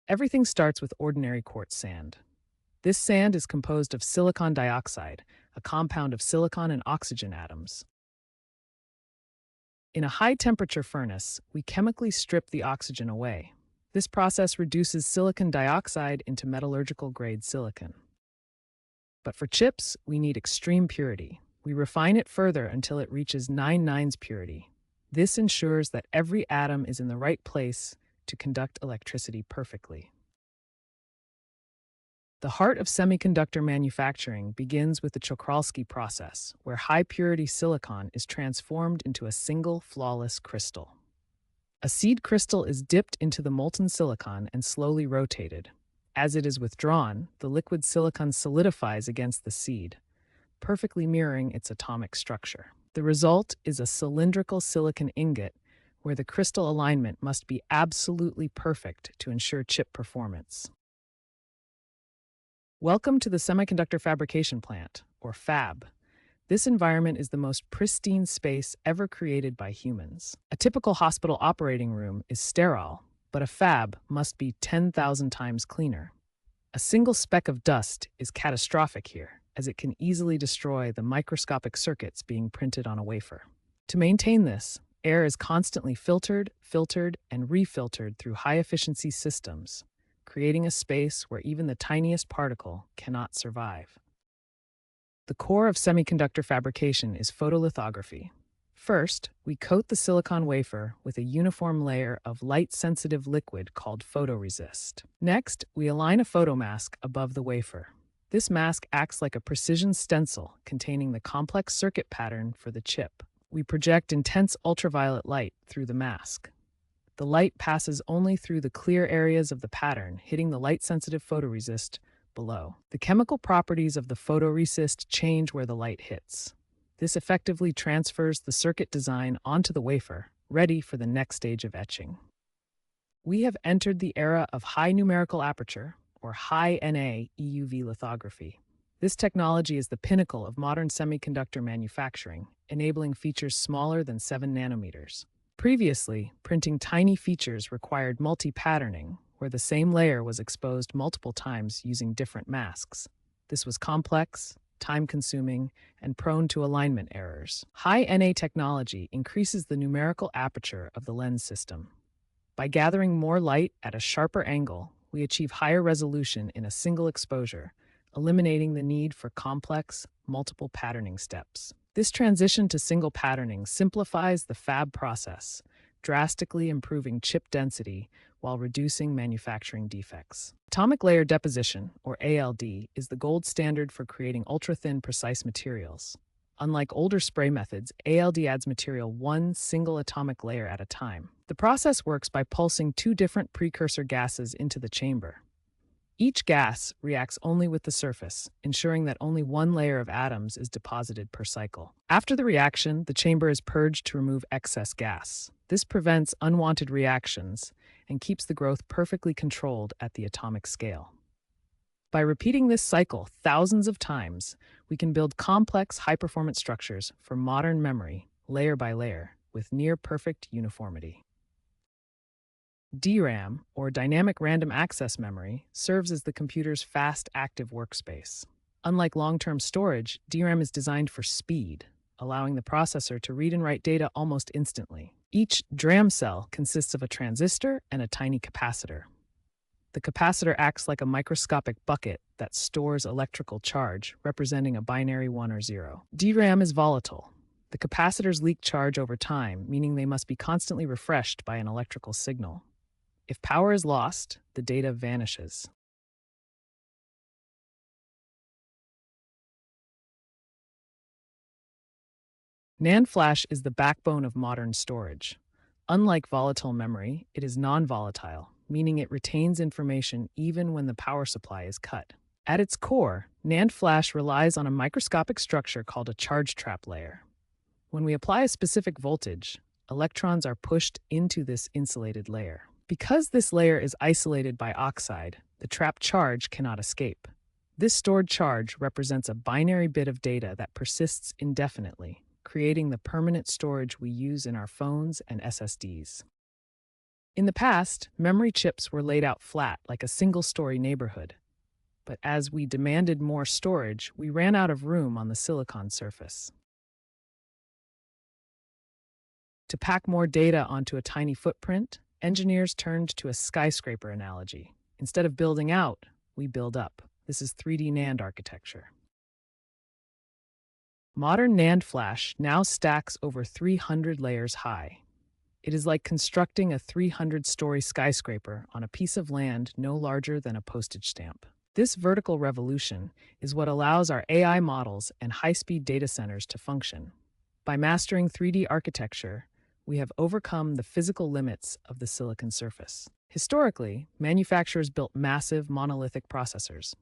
Everything starts with ordinary quartz sand. This sand is composed of silicon dioxide, a compound of silicon and oxygen atoms. In a high-temperature furnace, we chemically strip the oxygen away. This process reduces silicon dioxide into metallurgical-grade silicon. But for chips, we need extreme purity. We refine it further until it reaches 9 nines purity. This ensures that every atom is in the right place to conduct electricity perfectly. The heart of semiconductor manufacturing begins with the Czochralski process, where high-purity silicon is transformed into a single, flawless crystal. A seed crystal is dipped into the molten silicon and slowly rotated. As it is withdrawn, the liquid silicon solidifies against the seed, perfectly mirroring its atomic structure. The result is a cylindrical silicon ingot where the crystal alignment must be absolutely perfect to ensure chip performance. Welcome to the Semiconductor Fabrication Plant, or FAB. This environment is the most pristine space ever created by humans. A typical hospital operating room is sterile, but a fab must be 10,000 times cleaner. A single speck of dust is catastrophic here, as it can easily destroy the microscopic circuits being printed on a wafer. To maintain this, air is constantly filtered, and refiltered through high-efficiency systems, creating a space where even the tiniest particle cannot survive. The core of semiconductor fabrication is photolithography. First, we coat the silicon wafer with a uniform layer of light-sensitive liquid called photoresist. Next, we align a photomask above the wafer. This mask acts like a precision stencil containing the complex circuit pattern for the chip. We project intense ultraviolet light through the mask. The light passes only through the clear areas of the pattern, hitting the light-sensitive photoresist below. The chemical properties of the photoresist change where the light hits. This effectively transfers the circuit design onto the wafer, ready for the next stage of etching. We have entered the era of high numerical aperture, or high NA EUV lithography. This technology is the pinnacle of modern semiconductor manufacturing, enabling features smaller than 7 nanometers. Previously, printing tiny features required multi-patterning, where the same layer was exposed multiple times using different masks. This was complex, time-consuming, and prone to alignment errors. High NA technology increases the numerical aperture of the lens system. By gathering more light at a sharper angle, we achieve higher resolution in a single exposure, eliminating the need for complex, multiple patterning steps. This transition to single patterning simplifies the fab process, drastically improving chip density while reducing manufacturing defects. Atomic layer deposition, or ALD, is the gold standard for creating ultra-thin, precise materials. Unlike older spray methods, ALD adds material one single atomic layer at a time. The process works by pulsing 2 different precursor gases into the chamber. Each gas reacts only with the surface, ensuring that only 1 layer of atoms is deposited per cycle. After the reaction, the chamber is purged to remove excess gas. This prevents unwanted reactions and keeps the growth perfectly controlled at the atomic scale. By repeating this cycle thousands of times, we can build complex, high-performance structures for modern memory, layer by layer, with near-perfect uniformity. DRAM, or Dynamic Random Access Memory, serves as the computer's fast, active workspace. Unlike long-term storage, DRAM is designed for speed, allowing the processor to read and write data almost instantly. Each DRAM cell consists of a transistor and a tiny capacitor. The capacitor acts like a microscopic bucket that stores electrical charge, representing a binary 1 or 0. DRAM is volatile. The capacitors leak charge over time, meaning they must be constantly refreshed by an electrical signal. If power is lost, the data vanishes. NAND flash is the backbone of modern storage. Unlike volatile memory, it is non-volatile, meaning it retains information even when the power supply is cut. At its core, NAND flash relies on a microscopic structure called a charge trap layer. When we apply a specific voltage, electrons are pushed into this insulated layer. Because this layer is isolated by oxide, the trapped charge cannot escape. This stored charge represents a binary bit of data that persists indefinitely, creating the permanent storage we use in our phones and SSDs. In the past, memory chips were laid out flat like a single-story neighborhood. But as we demanded more storage, we ran out of room on the silicon surface. To pack more data onto a tiny footprint, engineers turned to a skyscraper analogy. Instead of building out, we build up. This is 3D NAND architecture. Modern NAND flash now stacks over 300 layers high. It is like constructing a 300-story skyscraper on a piece of land no larger than a postage stamp. This vertical revolution is what allows our AI models and high-speed data centers to function. By mastering 3D architecture, we have overcome the physical limits of the silicon surface. Historically, manufacturers built massive monolithic processors.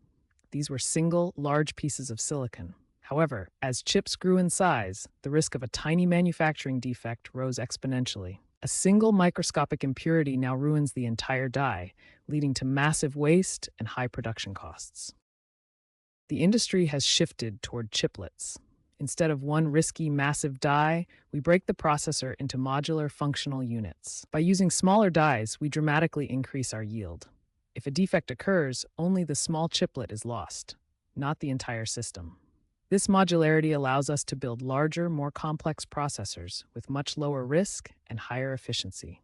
These were single, large pieces of silicon. However, as chips grew in size, the risk of a tiny manufacturing defect rose exponentially. A single microscopic impurity now ruins the entire die, leading to massive waste and high production costs. The industry has shifted toward chiplets. Instead of one risky, massive die, we break the processor into modular functional units. By using smaller dies, we dramatically increase our yield. If a defect occurs, only the small chiplet is lost, not the entire system. This modularity allows us to build larger, more complex processors with much lower risk and higher efficiency.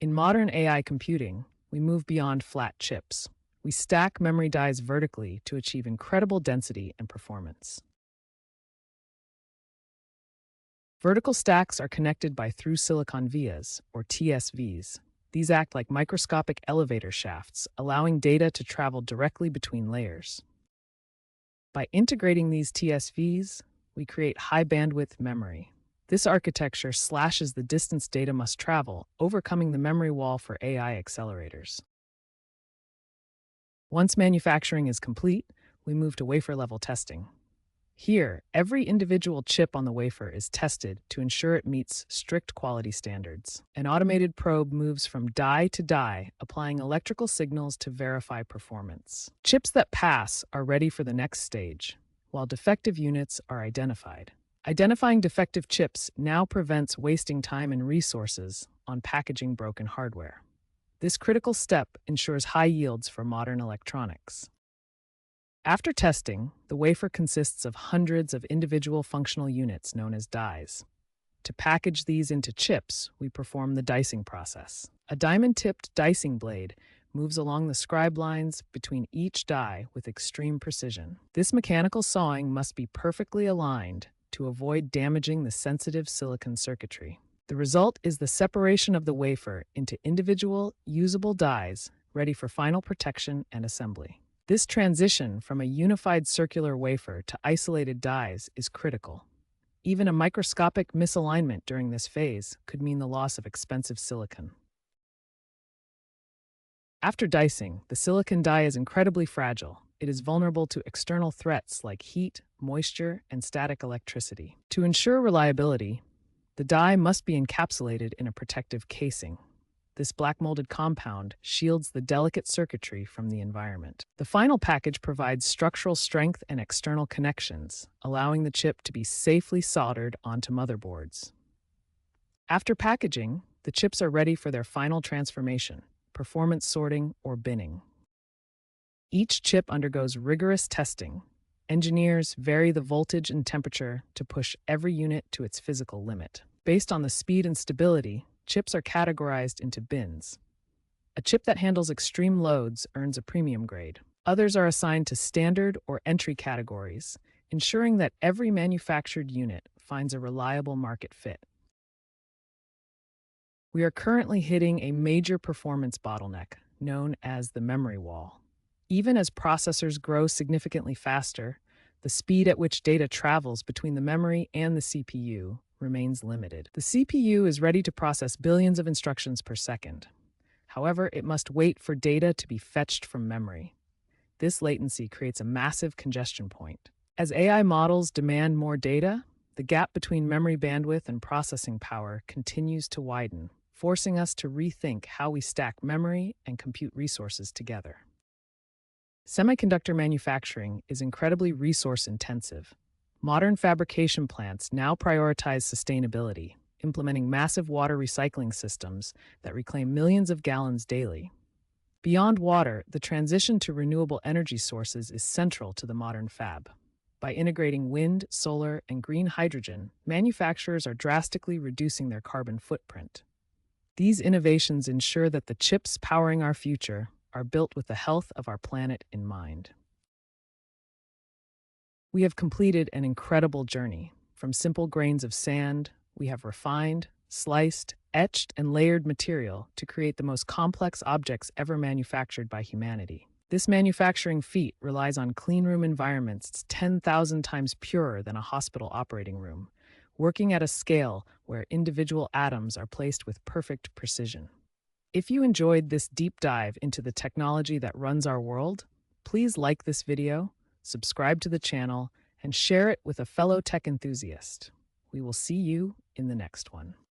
In modern AI computing, we move beyond flat chips. We stack memory dies vertically to achieve incredible density and performance. Vertical stacks are connected by through-silicon vias, or TSVs. These act like microscopic elevator shafts, allowing data to travel directly between layers. By integrating these TSVs, we create high-bandwidth memory. This architecture slashes the distance data must travel, overcoming the memory wall for AI accelerators. Once manufacturing is complete, we move to wafer-level testing. Here, every individual chip on the wafer is tested to ensure it meets strict quality standards. An automated probe moves from die to die, applying electrical signals to verify performance. Chips that pass are ready for the next stage, while defective units are identified. Identifying defective chips now prevents wasting time and resources on packaging broken hardware. This critical step ensures high yields for modern electronics. After testing, the wafer consists of hundreds of individual functional units known as dies. To package these into chips, we perform the dicing process. A diamond-tipped dicing blade moves along the scribe lines between each die with extreme precision. This mechanical sawing must be perfectly aligned to avoid damaging the sensitive silicon circuitry. The result is the separation of the wafer into individual, usable dies ready for final protection and assembly. This transition from a unified circular wafer to isolated dies is critical. Even a microscopic misalignment during this phase could mean the loss of expensive silicon. After dicing, the silicon die is incredibly fragile. It is vulnerable to external threats like heat, moisture, and static electricity. To ensure reliability, the die must be encapsulated in a protective casing. This black-molded compound shields the delicate circuitry from the environment. The final package provides structural strength and external connections, allowing the chip to be safely soldered onto motherboards. After packaging, the chips are ready for their final transformation, performance sorting, or binning. Each chip undergoes rigorous testing. Engineers vary the voltage and temperature to push every unit to its physical limit. Based on the speed and stability, chips are categorized into bins. A chip that handles extreme loads earns a premium grade. Others are assigned to standard or entry categories, ensuring that every manufactured unit finds a reliable market fit. We are currently hitting a major performance bottleneck, known as the memory wall. Even as processors grow significantly faster, the speed at which data travels between the memory and the CPU remains limited. The CPU is ready to process billions of instructions per second. However, it must wait for data to be fetched from memory. This latency creates a massive congestion point. As AI models demand more data, the gap between memory bandwidth and processing power continues to widen, forcing us to rethink how we stack memory and compute resources together. Semiconductor manufacturing is incredibly resource-intensive. Modern fabrication plants now prioritize sustainability. implementing massive water recycling systems that reclaim millions of gallons daily. Beyond water, the transition to renewable energy sources is central to the modern fab. By integrating wind, solar, and green hydrogen, manufacturers are drastically reducing their carbon footprint. These innovations ensure that the chips powering our future are built with the health of our planet in mind. We have completed an incredible journey. From simple grains of sand, we have refined, sliced, etched, and layered material to create the most complex objects ever manufactured by humanity. This manufacturing feat relies on cleanroom environments 10,000 times purer than a hospital operating room, working at a scale where individual atoms are placed with perfect precision. If you enjoyed this deep dive into the technology that runs our world, please like this video, subscribe to the channel, and share it with a fellow tech enthusiast. We will see you in the next one.